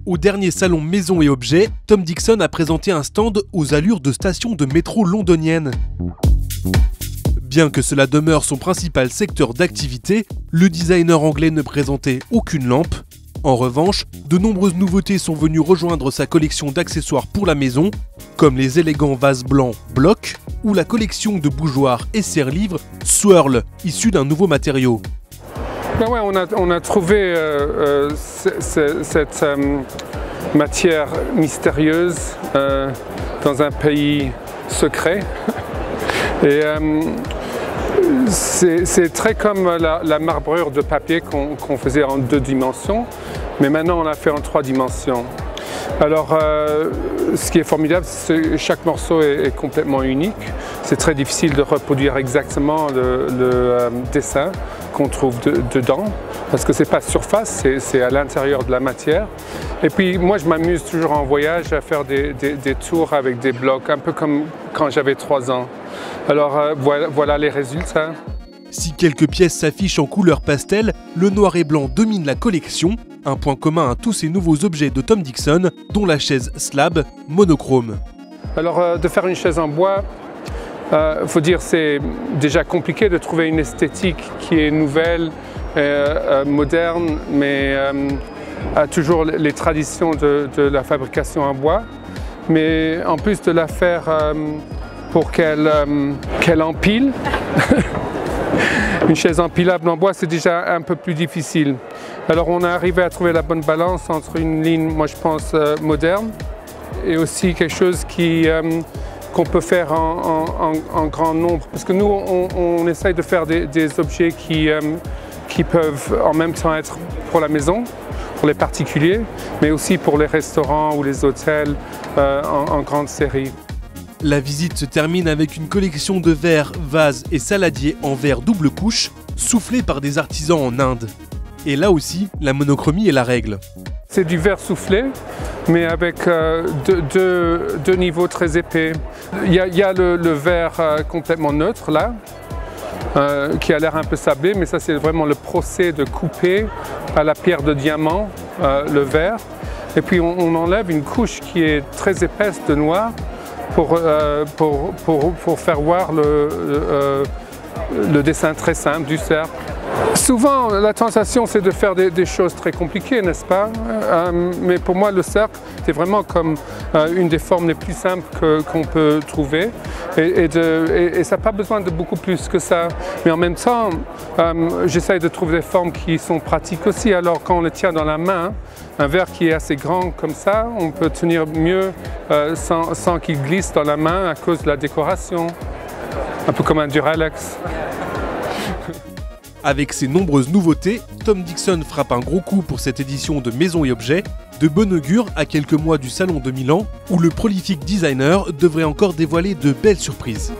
Au dernier salon Maisons et Objets, Tom Dixon a présenté un stand aux allures de station de métro londonienne. Bien que cela demeure son principal secteur d'activité, le designer anglais ne présentait aucune lampe. En revanche, de nombreuses nouveautés sont venues rejoindre sa collection d'accessoires pour la maison, comme les élégants vases blancs Block ou la collection de bougeoirs et serre-livres Swirl, issus d'un nouveau matériau. Ben ouais, on a trouvé cette matière mystérieuse dans un pays secret. Et c'est très comme la marbrure de papier qu'on faisait en 2 dimensions, mais maintenant on l'a fait en 3 dimensions. Alors, ce qui est formidable, c'est que chaque morceau est complètement unique. C'est très difficile de reproduire exactement le dessin qu'on trouve dedans, parce que c'est pas surface, c'est à l'intérieur de la matière. Et puis moi je m'amuse toujours en voyage à faire des tours avec des blocs, un peu comme quand j'avais 3 ans. Alors voilà les résultats. Si quelques pièces s'affichent en couleur pastel, le noir et blanc domine la collection, un point commun à tous ces nouveaux objets de Tom Dixon, dont la chaise slab monochrome. Alors de faire une chaise en bois, faut dire c'est déjà compliqué de trouver une esthétique qui est nouvelle, moderne, mais a toujours les traditions de la fabrication en bois. Mais en plus de la faire pour qu'elle empile, une chaise empilable en bois, c'est déjà un peu plus difficile. Alors on a arrivé à trouver la bonne balance entre une ligne, moi je pense, moderne, et aussi quelque chose qu'on peut faire en grand nombre. Parce que nous, on essaye de faire des objets qui peuvent en même temps être pour la maison, pour les particuliers, mais aussi pour les restaurants ou les hôtels en grande série. La visite se termine avec une collection de verres, vases et saladiers en verre double couche, soufflés par des artisans en Inde. Et là aussi, la monochromie est la règle. C'est du verre soufflé, mais avec deux niveaux très épais. Il y a le verre complètement neutre là, qui a l'air un peu sablé, mais ça c'est vraiment le procès de couper à la pierre de diamant le verre. Et puis on enlève une couche qui est très épaisse de noir pour faire voir le dessin très simple du cercle. Souvent, la tentation, c'est de faire des choses très compliquées, n'est-ce pas? Mais pour moi, le cercle, c'est vraiment comme une des formes les plus simples qu'on peut trouver. Et ça n'a pas besoin de beaucoup plus que ça. Mais en même temps, j'essaye de trouver des formes qui sont pratiques aussi. Alors, quand on le tient dans la main, un verre qui est assez grand comme ça, on peut tenir mieux sans qu'il glisse dans la main à cause de la décoration. Un peu comme un Duralex. Avec ses nombreuses nouveautés, Tom Dixon frappe un gros coup pour cette édition de Maisons et Objets, de bon augure à quelques mois du Salon de Milan, où le prolifique designer devrait encore dévoiler de belles surprises.